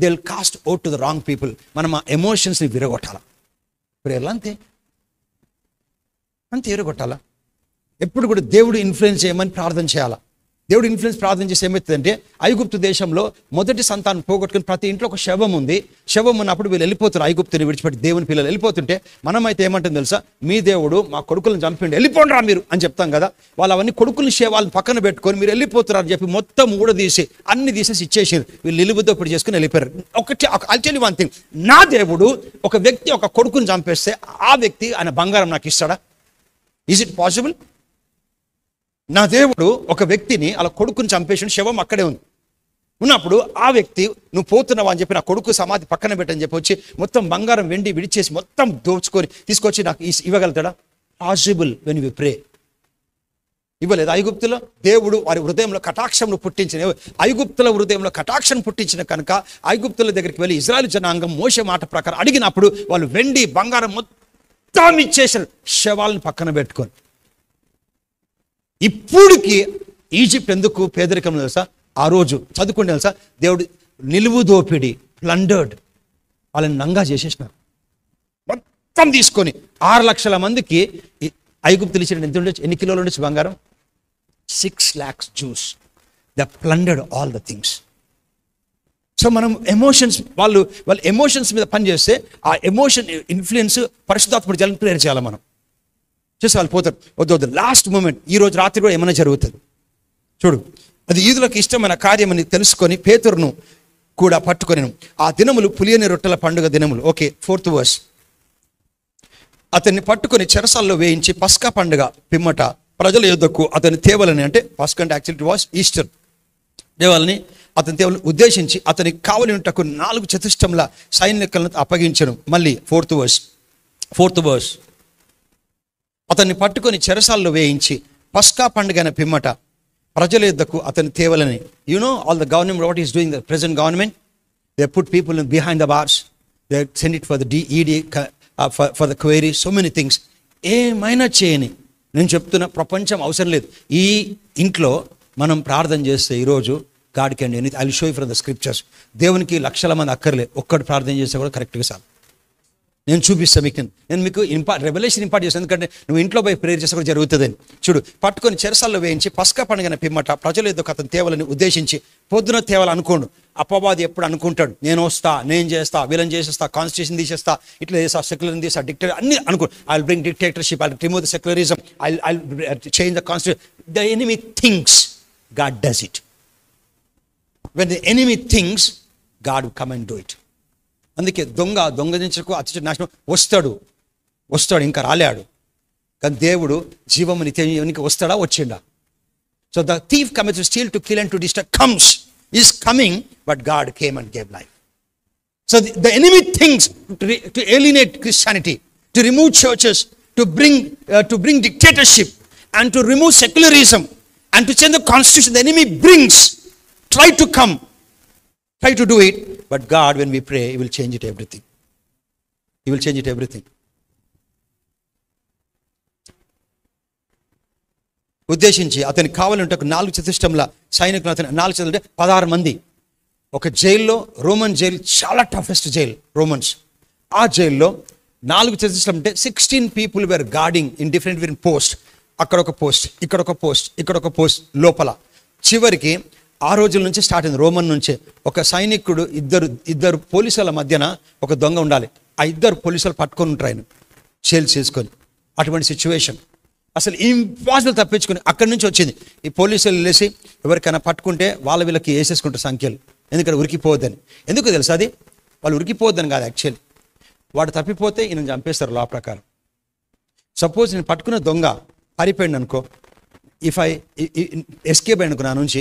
they will cost out to the wrong people. మనం ఆ ఎమోషన్స్ని విరగొట్టాల. ప్రేయర్లు అంతే విరగొట్టాలా. ఎప్పుడు కూడా దేవుడు ఇన్ఫ్లుయెన్స్ చేయమని ప్రార్థన చేయాలా. దేవుడు ఇన్ఫ్లుయెన్స్ ప్రార్థన చేసి ఏమవుతుందంటే, ఐగుప్తు దేశంలో మొదటి సంతానం పోగొట్టుకుని ప్రతి ఇంట్లో ఒక శవం ఉంది. శవం ఉన్నప్పుడు వీళ్ళు వెళ్ళిపోతారు, ఐగుప్తుని విడిచిపెట్టి దేవుని పిల్లలు వెళ్ళిపోతుంటే మనమైతే ఏమంటుంది తెలుసా, మీ దేవుడు మా కొడుకులను చంపిండి, వెళ్ళిపోండిరా మీరు అని చెప్తాం కదా. వాళ్ళు అవన్నీ కొడుకుల శవాలను పక్కన పెట్టుకొని మీరు వెళ్ళిపోతున్నారు అని చెప్పి మొత్తం తీసి అన్ని తీసేసి ఇచ్చేసారు. వీళ్ళు నిలువుతో ఇప్పుడు చేసుకుని వెళ్ళిపోయారు. I'll tell you one thing, నా దేవుడు ఒక వ్యక్తి ఒక కొడుకుని చంపేస్తే ఆ వ్యక్తి ఆయన బంగారం నాకు ఇస్తాడా? Is it possible? నా దేవుడు ఒక వ్యక్తిని అలా కొడుకుని చంపేసిన శవం అక్కడే ఉన్నప్పుడు ఆ వ్యక్తి నువ్వు పోతున్నావా అని చెప్పి నా కొడుకు సమాధి పక్కన పెట్టని చెప్పి వచ్చి మొత్తం బంగారం వెండి విడిచేసి మొత్తం దోచుకొని తీసుకొచ్చి నాకు ఇవ్వగలుగుతాడా? పాసిబుల్ వెన్ వి ప్రే. ఇవ్వలేదు. ఐగుప్తులో దేవుడు వారి హృదయంలో కటాక్షంను పుట్టించిన, ఐగుప్తుల హృదయంలో కటాక్షం పుట్టించిన కనుక ఐగుప్తుల దగ్గరికి వెళ్ళి ఇజ్రాయెల్ జనాంగం మోషే మాట ప్రకారం అడిగినప్పుడు వాళ్ళు వెండి బంగారం మొత్తం ఇచ్చేసారు శవాలను పక్కన పెట్టుకొని. ఇప్పుడుకి ఈజిప్ట్ ఎందుకు పేదరికం తెలుసా? ఆ రోజు చదువుకుంటే తెలుసా, దేవుడు నిలువు దోపిడి, ప్లండర్డ్, వాళ్ళని నంగా చేసేసినారు. మొత్తం తీసుకొని 6 లక్షల మందికి ఐగుప్తులు ఇచ్చిన ఎంత ఉండొచ్చు, ఎన్ని కిలోలు ఉండొచ్చు బంగారం? 6 lakhs Jews. They plundered all the things. So మనం ఎమోషన్స్, వాళ్ళు ఎమోషన్స్ మీద పనిచేస్తే ఆ ఎమోషన్ ఇన్ఫ్లుయెన్స్ పరిశుద్ధాత్ముడు జలం ప్రేర్ చేయాలి. మనం చేసి వాళ్ళు పోతారు. వద్దు లాస్ట్ మూమెంట్, ఈ రోజు రాత్రి కూడా ఏమైనా జరుగుతుంది చూడు. అది యూదులకు ఇష్టమైన కార్యమని తెలుసుకొని పేతురును కూడా పట్టుకొని, ఆ దినములు పులియని రొట్టెల పండుగ దినములు. Okay, 4th verse. అతన్ని పట్టుకొని చెరసాల్లో వేయించి పస్కా పండుగ పిమ్మట ప్రజల యొద్దకు అతని తేవలని, అంటే పస్కా అంటే యాక్చువల్లీ వాస్ ఈస్టర్, దేవాలని అతని తేవలను ఉద్దేశించి అతనికి కావలినటకు 4 చతుష్టముల సైనికులను అప్పగించను. మళ్ళీ 4th verse. అతన్ని పట్టుకొని చెరసాల్లో వేయించి పస్కా పండుగైన పిమ్మట ప్రజల యొద్దకు అతని తేవలని. You know all the government what is doing, the present government, they put people behind the bars, they send it for the ED, for the query, so many things. ఏమైనా చేయని నేను చెప్తున్నా, ప్రపంచం అవసరం లేదు. ఈ ఇంట్లో మనం ప్రార్థన చేస్తే ఈరోజు God can do anything. I will show you from the scriptures. దేవునికి లక్షల మంది అక్కర్లే, ఒక్కడు ప్రార్థన చేస్తే కూడా కరెక్ట్గా చాలు. నేను చూపిస్తాను మీకు. నేను మీకు రెవల్యూషన్ ఇంపార్ట్ చేస్తాను, ఎందుకంటే నువ్వు ఇంట్లో పోయి ప్రేయర్ చేస్తే కూడా జరుగుతుందని. చూడు, పట్టుకొని చెరసాల్లో వేయించి పస్కా పండుగన పిమ్మట ప్రజలు ఏదో అతను తేవలని ఉద్దేశించి, పొద్దున తేవాలనుకోండు. అపవాది ఎప్పుడు అనుకుంటాడు, నేను వస్తా, నేను చేస్తా, వీళ్ళని చేసేస్తా, కాన్స్టిట్యూషన్ తీసేస్తా, ఇట్లా చేస్తా, సెక్యులర్ని తీస్తా, డిక్టేటర్ అన్ని అనుకో. I will bring dictatorship, I will remove the secularism, I will change the constitution. The enemy thinks, God does it. When the enemy thinks, God will come and do it. అందుకే దొంగలించకు అతి నాశనం వస్తాడు, ఇంకా రాలేడు. కానీ దేవుడు జీవము నిత్యానికి వస్తాడా, వచ్చిండా? So the thief coming to steal, to kill and to distract comes, is coming, but God came and gave life. So the enemy things to ఎలినేట్ Christianity, to remove churches, to bring dictatorship and to remove secularism and to change the constitution. The enemy try to come Try to do it, but God, when we pray, He will change it everything. He will change it everything. ఉద్దేశించి అతనికి కావాలంటే ఒక 4 చతుష్టముల సైనికులు, అతను 4 చతులు అంటే 16 మంది ఒక జైల్లో, రోమన్ జైలు చాలా టఫెస్ట్ జైల్ రోమన్స్. ఆ జైల్లో 4 చతుష్టం అంటే 16 people were guarding in different post. అక్కడ ఒక పోస్ట్, ఇక్కడ ఒక పోస్ట్, ఇక్కడ ఒక పోస్ట్ లోపల. చివరికి ఆ రోజుల నుంచి స్టార్ట్ అయింది, రోమన్ నుంచే. ఒక సైనికుడు ఇద్దరు పోలీసుల మధ్యన ఒక దొంగ ఉండాలి. ఆ 2 పోలీసులు పట్టుకొని ఉంటారు ఆయన చేల్ చేసుకొని. అటువంటి సిచ్యువేషన్ అసలు ఇంపాసిబుల్ తప్పించుకుని అక్కడి నుంచి వచ్చింది. ఈ పోలీసులు వెళ్ళేసి ఎవరికైనా పట్టుకుంటే వీళ్ళకి వేసేసుకుంటారు సంఖ్యలు, ఎందుకంటే ఉరికిపోవద్దని. ఎందుకు తెలుసు అది? వాళ్ళు ఉరికిపోవద్దని కాదు, యాక్చువల్లీ వాడు తప్పిపోతే ఈయన చంపేస్తారు లా ప్రకారం. సపోజ్ నేను పట్టుకున్న దొంగ పారిపోయింది అనుకో, ఇఫ్ ఐ ఎస్కేప్ అయ్యి అనుకో నా నుంచి,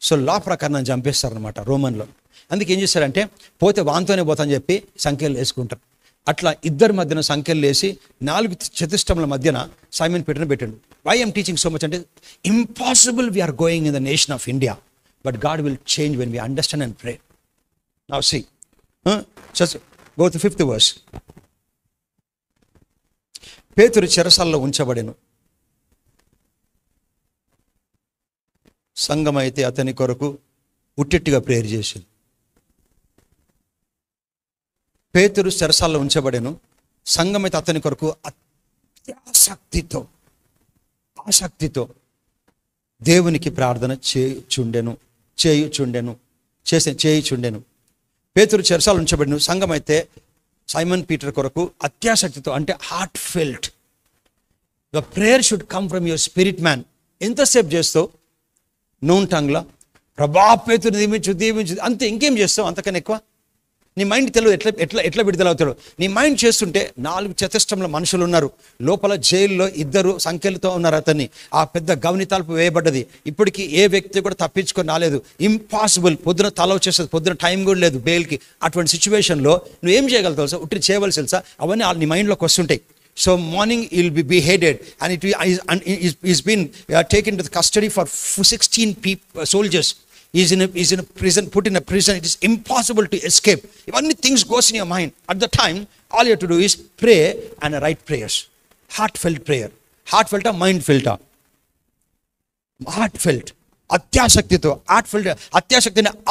సో లా ప్రకారం నన్ను చంపేస్తారు అనమాట రోమన్లో. అందుకే ఏం చేస్తారంటే పోతే వాంతోనే పోతాని చెప్పి సంఖ్యలు వేసుకుంటారు. అట్లా 2 మధ్యన సంఖ్యలు వేసి 4 చతుష్టముల మధ్యన సైమన్ పీటర్ని పెట్టండు. Why I'm teaching so much అంటే impossible we're going in the nation of India, but God will change when we understand and pray. Now see, just go to 5th verse. పేతురు చెరసాలలో ఉంచబడెను, సంఘం అయితే అతని కొరకు ఉట్టిగా ప్రేయర్ చేసింది. పేతురు చెరసాలలో ఉంచబడెను, సంఘం అయితే అతని కొరకు ఆసక్తితో దేవునికి ప్రార్థన చేయుచుండెను. పేతురు చెరసాలలో ఉంచబడెను, సంఘం అయితే సైమన్ పీటర్ కొరకు అత్యాసక్తితో, అంటే heart felt. The prayer should come from your spirit man. ఎంతసేపు చేస్తావు? నోన్ టంగ్లా ప్రభా పేతురు దీవించు అంతే, ఇంకేం చేస్తావు అంతకన్నా ఎక్కువ? నీ మైండ్ తెలియదు ఎట్లా విడుదలవుతాడు. నీ మైండ్ చేస్తుంటే 4 చతుష్టముల మనుషులు ఉన్నారు లోపల జైల్లో, 2 సంఖ్యలతో ఉన్నారు. అతన్ని ఆ పెద్ద గవని తలుపు వేయబడ్డది. ఇప్పటికీ ఏ వ్యక్తి కూడా తప్పించుకొని రాలేదు. ఇంపాసిబుల్. పొద్దున తల వచ్చేస్తుంది, పొద్దున టైం కూడా లేదు బెయిల్కి. అటువంటి సిచ్యువేషన్లో నువ్వు ఏం చేయగలుగుతావు సార్? ఉట్టి చేయవలసి తెలుసా? అవన్నీ నీ మైండ్లోకి వస్తుంటాయి. So morning he will be beheaded, and he's been taken to the custody for 16 soldiers. He's in a prison, put in a prison. It is impossible to escape. If any things goes in your mind at the time, all you have to do is pray and write prayers. Heartfelt prayer. Heartfelt or mind filter? Heartfelt. అత్యాసక్తితో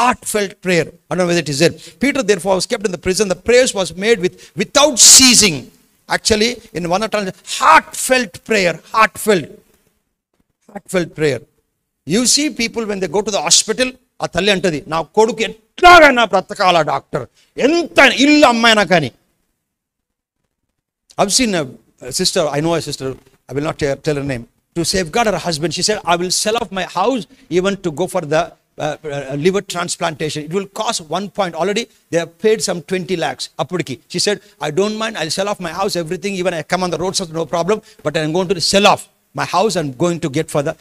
heartfelt prayer. I don't know whether it is there. Peter therefore was kept in the prison. The prayers was made without ceasing. Actually, in one of the heartfelt prayer. You see people when they go to the hospital, ఆ తల్లి అంటది, నా కొడుకు ఎట్లాగైనా బ్రతకాల డాక్టర్, ఎంత ఇల్లు అమ్మాయినా కానీ. I've seen a sister, I know a sister, I will not tell her name, to safeguard her husband. She said, I will sell off my house even to go for the liver transplantation. It will cost 1 point. Already they have paid some 20 lakhs. Appudiki. She said, I don't mind, I'll sell off my house, everything, even I come on the roads, no problem, but I'm going to sell off my house and going to get for the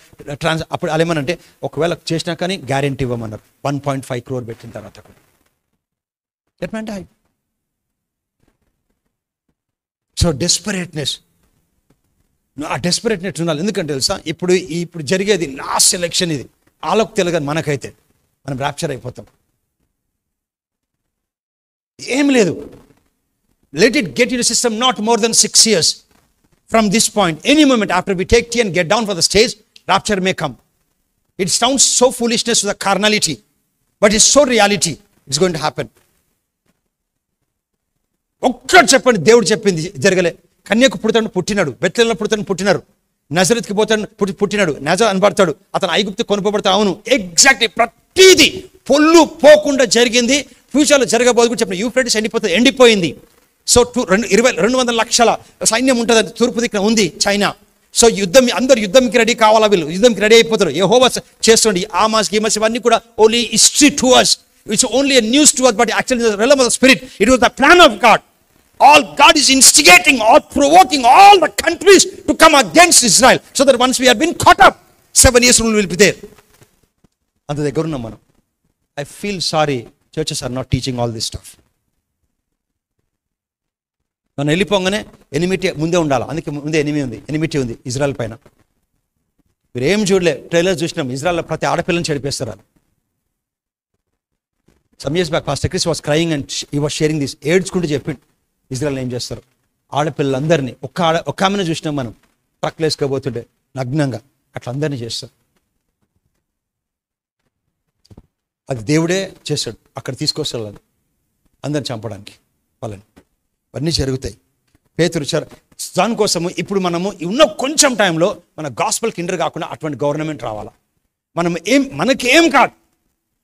అప్పుడు అలేమనంటే ఒకవేళ చేసినా కానీ గ్యారెంటీ ఇవ్వమన్నారు. 1.5 crore పెట్టిన తర్వాత చెప్పండి. సో డెస్పరేట్నెస్, ఆ డెస్పరేట్నెస్ ఉండాలి. ఎందుకంటే తెలుసా, ఇప్పుడు జరిగేది లాస్ట్ ఎలక్షన్. ఇది వాళ్ళకు తెలియదు, మనకైతే మనం ర్యాప్చర్ అయిపోతాం. ఏం లేదు, let it get in the system not more than 6 years. From this point, any moment after we take tea and get down for the stage, rapture may come. It sounds so foolishness to the carnality, but it's so reality. It's going to happen. ఒక్కటి చెప్పండి, దేవుడు చెప్పింది జరగలే. కన్యకు పుట్టినాడు, బెత్లెహేములో పుట్టినారు, నజరేతుకి పుట్టినాడు, నజర్ అనబడతాడు, అతను ఐగుప్తు కొనుక్కోబడతాడు. అవును, ఎగ్జాక్ట్లీ ప్రతిదీ పొల్లు పోకుండా జరిగింది. ఫ్యూచర్లో జరగబోదు కూడా చెప్పిన. యూఫ్రేటిస్ ఎండిపోయింది. సో 200 లక్షల సైన్యం ఉంటుంది, తూర్పు దిక్కున ఉంది చైనా. సో అందరు యుద్ధంకి రెడీ కావాలా, వీళ్ళు యుద్ధంకి రెడీ అయిపోతారు. యెహోవా చేస్తుండే ఆమాస్ గీమస్ ఇవన్నీ కూడా only history to us. It's only a news to us, but actually in the realm of the spirit, it was the plan of God. All God is instigating or provoking all the countries to come against Israel, so that once we have been caught up, 7 years rule will be there. అంత దగ్గర ఉన్నాం మనం. I feel sorry churches are not teaching all this stuff. మనం వెళ్ళిపోగానే ఎనిమిటీ ముందే ఉండాలి. అందుకే ముందే ఎనిమిటీ ఉంది ఇజ్రాయెల్ పైన. మీరు ఏం చూడలే, ట్రైలర్ చూసినాం, ఇజ్రాయెల్లో ప్రతి ఆడపిల్లని చెడిపేస్తారు. Some years back pastor Chris was crying and he was sharing this. ఏడ్చుకుంటూ చెప్పిండు ఇజ్రాయెల్ ఏం చేస్తారు, ఆడపిల్లలందరినీ ఒక్క ఆమెను చూసినాం మనం, ట్రక్లు వేసుకోబోతుంటే నగ్నంగా, అట్లా అందరినీ చేస్తారు. అది దేవుడే చేస్తాడు, అక్కడ తీసుకొస్తాడు వాళ్ళని అందరిని చంపడానికి వాళ్ళని. అవన్నీ జరుగుతాయి. పేతురు దానికోసము ఇప్పుడు మనము ఉన్న కొంచెం టైంలో మన గాస్పల్కి ఇంటర్ కాకుండా అటువంటి గవర్నమెంట్ రావాలా. మనకేం కాదు,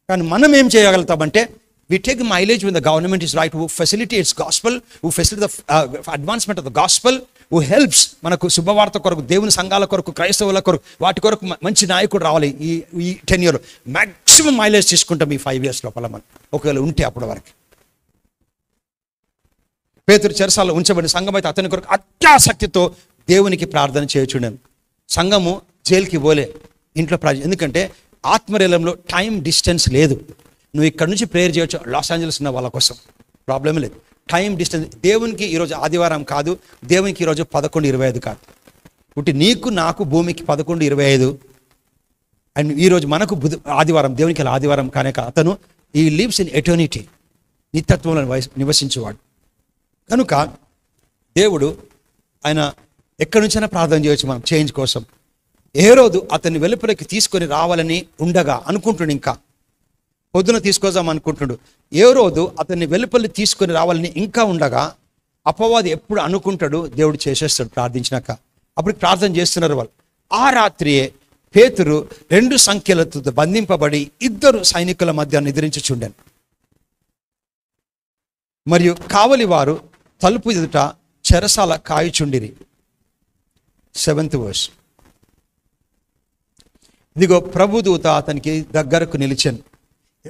కానీ మనం ఏం చేయగలుగుతామంటే we take mileage when the government is right, who facilitates gospel, who facilitates the advancement of the gospel, who helps మనకు శుభవార్త కొరకు, దేవుని సంఘాల కొరకు, క్రైస్తవుల కొరకు, వాటి కొరకు మంచి నాయకుడు రావాలి. ఈ 10 years మ్యాక్సిమం మైలేజ్ తీసుకుంటాం ఈ 5 years లోపల మనం, ఒకవేళ ఉంటే అప్పటి వరకు. పేతురు చెరసాలలో ఉంచబడిన సంఘం అయితే అతని కొరకు అత్యాసక్తితో దేవునికి ప్రార్థన చేయచుండెను. సంఘము జైలుకి పోలే, ఇంట్లో ఎందుకంటే ఆత్మరేలంలో టైం డిస్టెన్స్ లేదు. నువ్వు ఇక్కడ నుంచి ప్రేయర్ చేయొచ్చు, లాస్ ఏంజల్స్ ఉన్న వాళ్ళ కోసం ప్రాబ్లం లేదు. టైం డిస్టెన్స్, దేవునికి ఈరోజు ఆదివారం కాదు, దేవునికి ఈరోజు 11:25 కాదు. ఇప్పుడు నీకు నాకు భూమికి 11:25 అండ్ ఈరోజు మనకు ఆదివారం, దేవునికి ఆదివారం కానే కాదు. అతను ఈ లివ్స్ ఇన్ ఎటర్నిటీ, నిత్యత్వంలో నివసించేవాడు. కనుక దేవుడు ఆయన ఎక్కడి నుంచైనా ప్రార్థన చేయొచ్చు మనం చేంజ్ కోసం. ఏ రోజు అతన్ని వెలుపలికి తీసుకొని రావాలని ఉండగా అనుకుంటుండు, ఇంకా పొద్దున తీసుకొద్దాం అనుకుంటున్నాడు. ఏ రోజు అతన్ని వెలుపల్లి తీసుకొని రావాలని ఇంకా ఉండగా అపవాది ఎప్పుడు అనుకుంటాడు, దేవుడు చేసేస్తాడు ప్రార్థించినాక. అప్పుడు ప్రార్థన చేస్తున్నారు వాళ్ళు. ఆ రాత్రియే పేతురు 2 సంఖ్యలతో బంధింపబడి 2 సైనికుల మధ్య నిద్రించుచుండెను. మరియు కావలి వారు తలుపు ఎదుట చెరసాల కాయుచుండిరి. 7th verse. ఇదిగో ప్రభుదూత అతనికి దగ్గరకు నిలిచాను.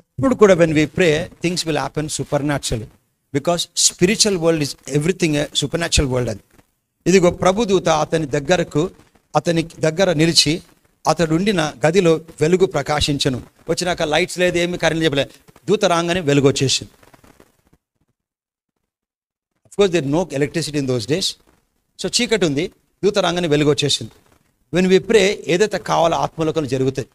ఎప్పుడు కూడా when we pray things will happen supernaturally, because spiritual world is everything a supernatural world. అది ఇదిగో ప్రభుదూత అతని దగ్గర నిలిచి అతడు ఉండిన గదిలో వెలుగు ప్రకాశించను. వచ్చినాక లైట్స్ లేదు, ఏమి కరెంట్ చెప్పలేదు, దూత రాగానే వెలుగు వచ్చేసింది. Of course there is no electricity in those days, so చీకటి ఉంది, దూత రాగానే వెలుగు వచ్చేసింది. when we pray ఏదైతే కావాలో ఆత్మలోకంలో జరుగుతాయి.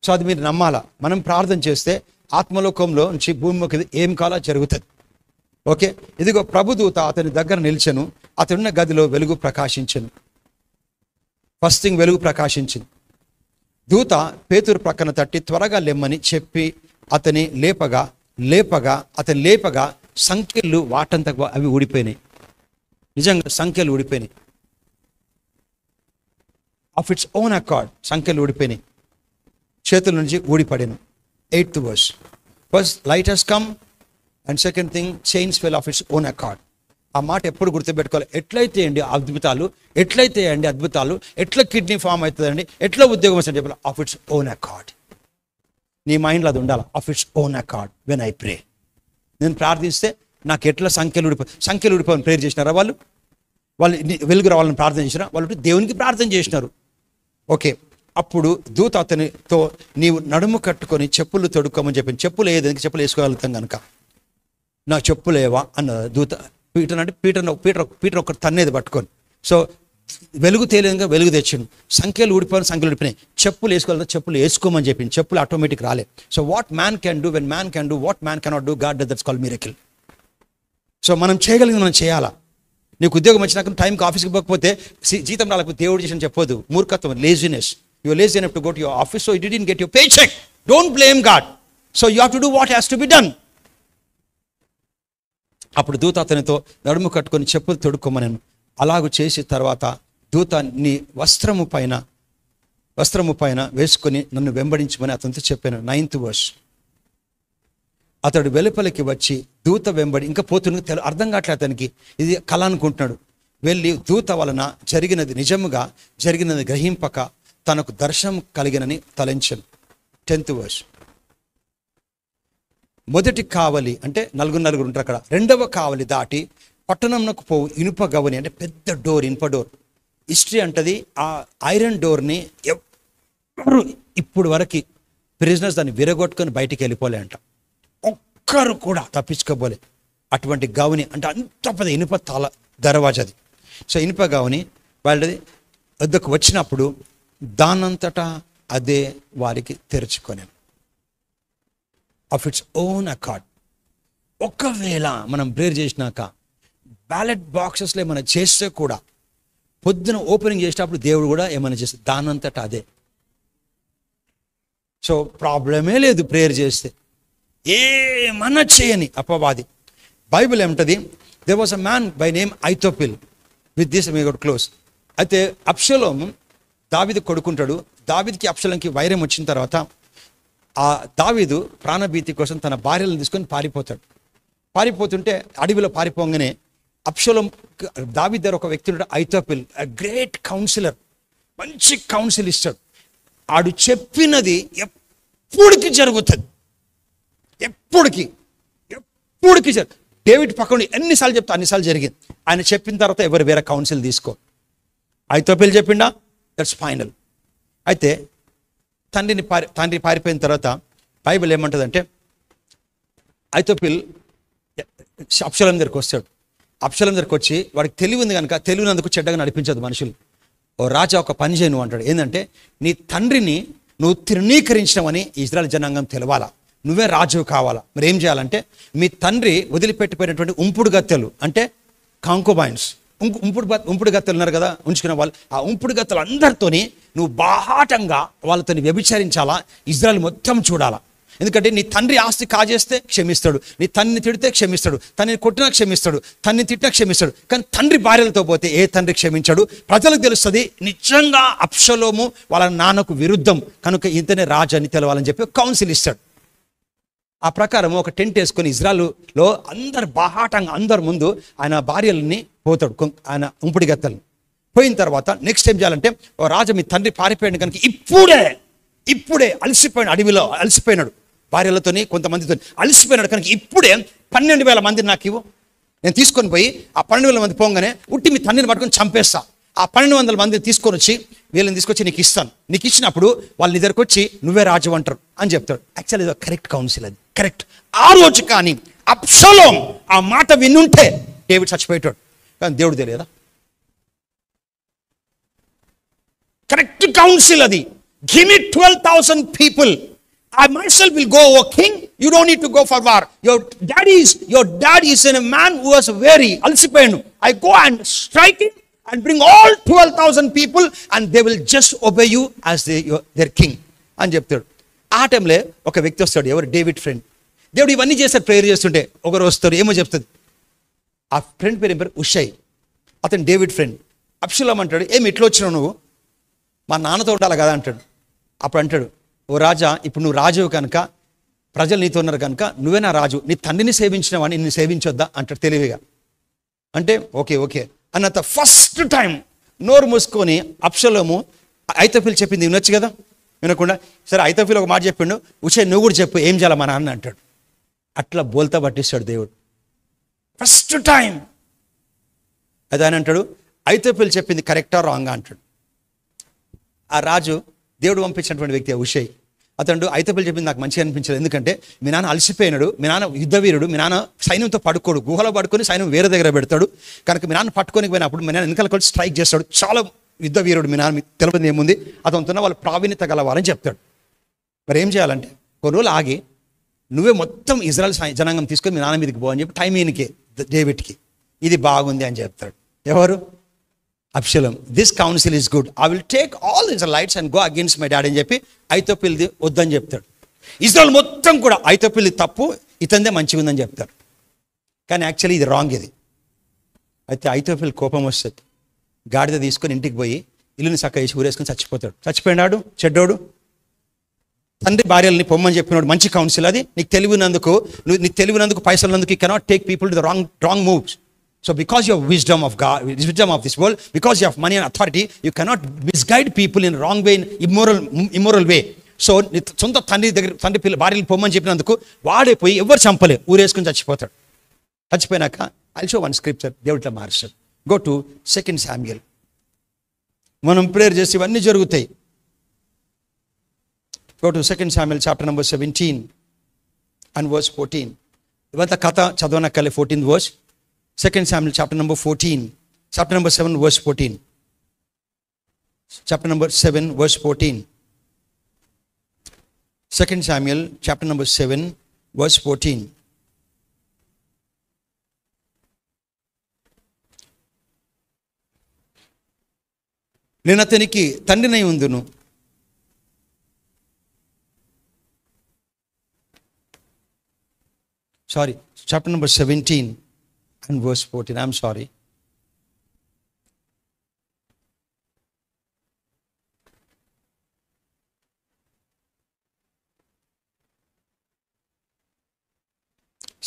సో అది మీరు నమ్మాలా. మనం ప్రార్థన చేస్తే ఆత్మలోకంలో నుంచి భూమికి ఏం కావాలో జరుగుతుంది. ఓకే, ఇదిగో ప్రభుదూత అతని దగ్గర నిలిచెను, అతడున్న గదిలో వెలుగు ప్రకాశించెను. ఫస్ట్ థింగ్, వెలుగు ప్రకాశించింది. దూత పేతురు ప్రక్కన తట్టి త్వరగా లెమ్మని చెప్పి అతని లేపగా సంఖ్యలు వాటంత అవి ఊడిపోయినాయి. నిజంగా సంఖ్యలు ఊడిపోయినాయి. ఆఫ్ ఇట్స్ ఓన్ అకార్డ్ సంఖ్యలు ఊడిపోయినాయి, చేతుల నుంచి ఊడిపడాను. 8th verse. First light has come and second thing chains fell of its own accord. ఆ మాట ఎప్పుడు గుర్తుపెట్టుకోవాలి. ఎట్లయితే అండి అద్భుతాలు, ఎట్లా కిడ్నీ ఫామ్ అవుతుందండి, ఎట్లా ఉద్యోగం వస్తుంది చెప్పాలి, ఆఫ్ ఇట్స్ ఓన్ అకార్డ్. నీ మైండ్లో అది ఉండాలి, of its own accord. When I pray, నేను ప్రార్థిస్తే నాకు ఎట్లా సంఖ్యలు ఊడిపోయి ప్రేయర్ చేసినారా వాళ్ళు వెలుగు రావాలని ప్రార్థన చేసినారా? వాళ్ళు దేవునికి ప్రార్థన చేసినారు. ఓకే, అప్పుడు దూత అతనితో నీవు నడుము కట్టుకొని చెప్పులు తొడుక్కోమని చెప్పింది. చెప్పులు చెప్పులు వేసుకోగలుగుతాం కనుక నా చెప్పులేవా అన్న దూత. పీటర్ ఒక తన్నేది పట్టుకొని. సో వెలుగు తేలింగా వెలుగు తెచ్చిండు. సంఖ్యలు ఊడిపోయినాయి. చెప్పులు వేసుకోవాలి, చెప్పులు వేసుకోమని చెప్పింది. చెప్పులు ఆటోమేటిక్ రాలే. So what man can do when man can do what man cannot do, God does that's called miracle. So మనం చేయగలిగింది మనం చేయాలా. నీకు ఉద్యోగం వచ్చినాక టైంకి ఆఫీస్కి పోకపోతే జీతం రాలేకపోతే దేవుడు చేసిన చెప్పొద్దు, మూర్ఖత్వం, laziness. You are lazy enough to go to your office, so you didn't get your pay check. Don't blame God. So you have to do what has to be done. అప్పుడు దూత అతనితో నడుము కట్టుకొని చెప్పులు తొడుక్కోమని అలాగూ చేసి తర్వాత దూత నీ వస్త్రము పైన వేసుకొని నన్ను వెంబడించమని అతనితో చెప్పాను. 9th verse. అతడు వెలుపలికి వచ్చి దూత వెంబడి ఇంకా పోతున్న అర్థం కావట్లేదు అతనికి, ఇది కళ అనుకుంటున్నాడు. వెళ్ళి దూత వలన నిజముగా జరిగినది గ్రహింపక తనకు దర్శనం కలిగినని తలంచెను. 10th verse. మొదటి కావలి అంటే నలుగురు ఉంటారు అక్కడ. 2వ కావలి దాటి పట్టణంకు పోవు ఇనుప గవని అంటే పెద్ద డోర్, ఇనుప డోర్. హిస్టరీ అంటది ఆ ఐరన్ డోర్ని ఎవరు ఇప్పుడు వరకు ప్రిజనర్స్ దాన్ని విరగొట్టుకొని బయటికి వెళ్ళిపోలే అంట. ఒక్కరు కూడా తప్పించుకోబోలే. అటువంటి గవని అంటే అంత పెద్ద ఇనుప దర్వాజది. సో ఇనుప గవని వాళ్ళది వద్దకు వచ్చినప్పుడు దానంతటా అదే వారికి తెరుచుకొనేను. Of its own accord. ఒకవేళ మనం ప్రేయర్ చేసినాక బ్యాలెట్ బాక్సెస్లో ఏమైనా చేస్తే కూడా పొద్దున ఓపెనింగ్ చేసేటప్పుడు దేవుడు కూడా ఏమైనా చేస్తే దానంతట అదే. సో ప్రాబ్లమే లేదు ప్రేయర్ చేస్తే, ఏమన్నా చేయని అపవాది. బైబిల్ ఏమంటది, there was a man by name Ahithophel. With this we got close. అయితే అబ్షలోము దావీదు కొడుకుంటాడు. దావీదుకి అబ్షలోంకి వైరం వచ్చిన తర్వాత ఆ దావీదు ప్రాణభీతి కోసం తన భార్యలను తీసుకొని పారిపోతుంటే అడవిలో పారిపోగానే అబ్షలోం దావీదు దగ్గర ఒక వ్యక్తి ఉంటాడు, ఐతోపిల్, గ్రేట్ కౌన్సిలర్, మంచి కౌన్సిల్ ఇస్తాడు. ఆడు చెప్పినది ఎప్పటికీ జరుగుతుంది, ఎప్పటికీ డేవిడ్ పక్కన ఎన్నిసార్లు చెప్తా అన్నిసార్లు జరిగింది. ఆయన చెప్పిన తర్వాత ఎవరు వేరే కౌన్సిల్ తీసుకో. ఐతోపిల్ చెప్పిండా, దట్స్ ఫైనల్. అయితే తండ్రి పారిపోయిన తర్వాత బైబిల్ ఏమంటుందంటే, ఐతోపిల్ అబ్షలోం దగ్గరికి వస్తాడు. అబ్షలోం దగ్గరికి వచ్చి వాడికి తెలివి ఉంది కనుక తెలివినందుకు చెడ్డగా నడిపించదు మనుషులు. ఓ రాజా ఒక పని చేయను అంటాడు. ఏంటంటే, నీ తండ్రిని నువ్వు తృణీకరించినవని ఇజ్రాయెల్ జనాంగం తెలవాలా, నువ్వే రాజువు కావాలా. మరి ఏం చేయాలంటే, మీ తండ్రి వదిలిపెట్టిపోయినటువంటి ఉంపుడు గత్తెలు అంటే కాంకోబైన్స్, ఉంపుడు గత్తెలు ఉన్నారు కదా ఉంచుకునే వాళ్ళు, ఆ ఉంపుడు గత్తెలు అందరితోని నువ్వు బాహాటంగా వాళ్ళతో వ్యభిచరించాలా, ఇజ్రాయెల్ మొత్తం చూడాలా. ఎందుకంటే నీ తండ్రి ఆస్తి కాజేస్తే క్షమిస్తాడు, నీ తండ్రిని తిడితే క్షమిస్తాడు, తనని కొట్టినా క్షమిస్తాడు, తనని తిట్టినా క్షమిస్తాడు. కానీ తండ్రి భార్యలతో పోతే ఏ తండ్రి క్షమించాడు. ప్రజలకు తెలుస్తుంది నిజంగా అబ్షలోము వాళ్ళ నాన్నకు విరుద్ధం కనుక ఇంతనే రాజు అని తెలవాలని చెప్పి కౌన్సిల్ ఇస్తాడు. ఆ ప్రకారం ఒక టెంట్ వేసుకొని ఇజ్రాయెల్లో అందరు బాహాటంగా అందరి ముందు ఆయన భార్యలని పోతాడు, ఆయన ఉంపుడి గత్తెలను. పోయిన తర్వాత నెక్స్ట్ ఏం చేయాలంటే, ఓ రాజు మీ తండ్రి పారిపోయాడు కనుక ఇప్పుడే అలసిపోయాడు, అడవిలో అలసిపోయినాడు, భార్యలతోని కొంతమందితో అలసిపోయినాడు కనుక ఇప్పుడే 12,000 మందిని నాకు ఇవ్వు, నేను తీసుకొని పోయి ఆ 12,000 మంది పోగానే ఉట్టి మీ తండ్రిని పట్టుకొని చంపేస్తా. ఆ 1,200 మందిని తీసుకొని వచ్చి వీళ్ళని తీసుకొచ్చి నీకు ఇస్తాను, నీకు ఇచ్చినప్పుడు వాళ్ళని దగ్గరకు వచ్చి నువ్వే రాజు అంటారు అని చెప్తాడు. యాక్చువల్లీ ఇది కరెక్ట్ కౌన్సిల్, అది కరెక్ట్. ఆ రోజు కానీ అబ్షలోం ఆ మాట వినుంటే డేవిడ్ చచ్చిపోయేటాడు. కానీ దేవుడు తెలియదా? కరెక్ట్ కౌన్సిల్ అది. Give me 12,000 people. I myself will go, O king. You don't need to go for war. Your dad is a man who was weary, alsipoyanu. I go and strike him and bring all 12,000 people and they will just obey you as their king. అని చెప్తాడు. ఆ టైంలో ఒక వ్యక్తి వస్తాడు, ఎవరు? David friend. దేవుడు ఇవన్నీ చేస్తాడు, ప్రేయర్ చేస్తుంటే ఒకరు వస్తాడు, ఏమో చెప్తుంది. ఆ ఫ్రెండ్ పేరు ఉషై. అతను డేవిడ్ ఫ్రెండ్. అబ్షలోం అంటాడు, ఏమి ఇట్లా వచ్చినావు నువ్వు, మా నాన్నతో ఉండాలి కదా అంటాడు. అప్పుడు అంటాడు, ఓ రాజా, ఇప్పుడు నువ్వు రాజువు కనుక ప్రజలు నీతో ఉన్నారు కనుక నువ్వే నా రాజు, నీ తండ్రిని సేవించినవాడిని నిన్ను సేవించొద్దా అంటాడు తెలివిగా. అంటే ఓకే అన్నంత ఫస్ట్ టైం నోరు మూసుకొని అబ్షలోము ఐతోఫెల్ చెప్పింది వినొచ్చు కదా, వినకుండా సరే ఐతోఫెల్ ఒక మాట చెప్పిండు, ఉషై నువ్వు కూడా చెప్పు ఏం చేయాలి మా నాన్న అంటాడు. అట్లా బోల్తా పట్టిస్తాడు దేవుడు ఫస్ట్ టైం. అది ఆయన అంటాడు, ఐతోఫెల్ చెప్పింది కరెక్టా రాంగా అంటాడు. ఆ రాజు దేవుడు పంపించినటువంటి వ్యక్తి ఉషై. అతడు ఐతోఫెల్ చెప్పింది నాకు మంచిగా అనిపించలేదు, ఎందుకంటే మీ నాన్న అలసిపోయినాడు, మీ నాన్న యుద్ధవీరుడు, మీ నాన్న సైన్యంతో పడుకోడు, గుహలో పడుకొని సైన్యం వేరే దగ్గర పెడతాడు కనుక మీ నాన్న పట్టుకొని పోయినప్పుడు మీ నాన్న వెనకాల కూడా స్ట్రైక్ చేస్తాడు, చాలా యుద్ధవీరుడు మీ నాన్న, మీకు తెలియదు ఏముంది, అతనితో వాళ్ళు ప్రావీణ్యత గలవాలని చెప్తాడు. మరి ఏం చేయాలంటే కొన్ని రోజులు ఆగి నువ్వే మొత్తం ఇజ్రాయెల్ జనాంగం తీసుకొని మీ నాన్న మీదకి పో అని చెప్పి టైం ఈయనకి డేవిడ్కి ఇది బాగుంది అని చెప్తాడు. ఎవరు? అబ్షలోం. This council is good, I will take all Israelites and go against my dad అని చెప్పి ఐతోఫెల్ది వద్దని చెప్తాడు. ఇజ్రాయెల్ మొత్తం కూడా ఐతోఫెల్ది తప్పు, ఇతందే మంచిగా ఉందని చెప్తారు. కానీ యాక్చువల్లీ ఇది రాంగ్ ఇది. అయితే ఐతోఫెల్ కోపం వస్తుంది, గాడిద తీసుకొని ఇంటికి పోయి ఇల్లుని చక్క వేసి ఊరేసుకొని చచ్చిపోతాడు. చచ్చిపోయినాడు చెడ్డోడు. తండ్రి భార్యలని పొమ్మని చెప్పినాడు, మంచి కౌన్సిల్ అది. నీకు తెలివినందుకు పైసలున్నందుకు you cannot take people to the wrong moves. So because you have wisdom of God, wisdom of this world, because you have money and authority, you cannot misguide people in wrong way, in immoral way. So సొంత తండ్రి భార్యలు పొమ్మని చెప్పినందుకు వాడే పోయి ఎవరు చంపలే, ఊరేసుకుని చచ్చిపోతాడు. చచ్చిపోయినాక ఐ షో వన్ స్క్రిప్చర్, దేవుడిలో మారుస్తాడు. Go to 2 Samuel. మనం ప్రేయర్ చేసి ఇవన్నీ జరుగుతాయి. Go to 2 Samuel chapter number 17 and verse 14. ఇవంతా కథ చదవనక్కలే 14th verse. 2 Samuel chapter number 14, chapter number 7 verse 14, chapter number 7 verse 14. 2 Samuel chapter number 7 verse 14. నేను అతనికి తండ్రినై ఉందును, sorry, chapter number 17 and verse 14. I'm sorry.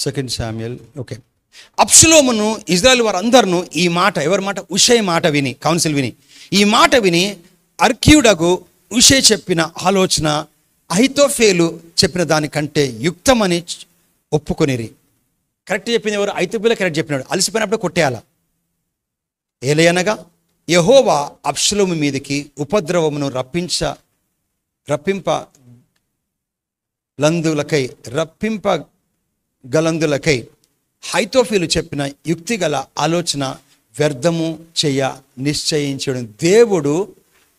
Second Samuel. Okay. అబ్షలోమును ఇజ్రాయెల్ వారందరూ ఈ మాట, ఎవరి మాట? ఉషై మాట విని, కౌన్సిల్ విని, ఈ మాట విని అర్కీయుడగు ఉషై చెప్పిన ఆలోచన అహితోఫేలు చెప్పిన దానికంటే యుక్తమని ఒప్పుకొనిరి. కరెక్ట్ చెప్పింది ఎవరు? అహితోఫేలే కరెక్ట్ చెప్పినాడు. అలసిపోయినప్పుడు కొట్టేయాల. ఏలయనగా యెహోవా అబ్షలోము మీదకి ఉపద్రవమును రప్పింపగలందులకై అహితోఫేలు చెప్పిన యుక్తిగల ఆలోచన వ్యర్థము చేయ నిశ్చయించడం. దేవుడు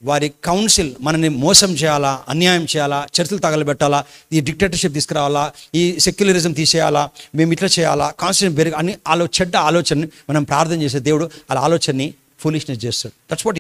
వారి కౌన్సిల్, మనని మోసం చేయాలా, అన్యాయం చేయాలా, చర్చలు తగలబెట్టాలా, ఈ డిక్టేటర్షిప్ తీసుకురావాలా, ఈ సెక్యులరిజం తీసేయాలా, మేము ఇట్లా చేయాలా, కాన్స్టిట్యూషన్ చెడ్డ ఆలోచనని మనం ప్రార్థన చేసే దేవుడు అలా ఆలోచనని ఫూలిష్నెస్ చేస్తాడు. That's what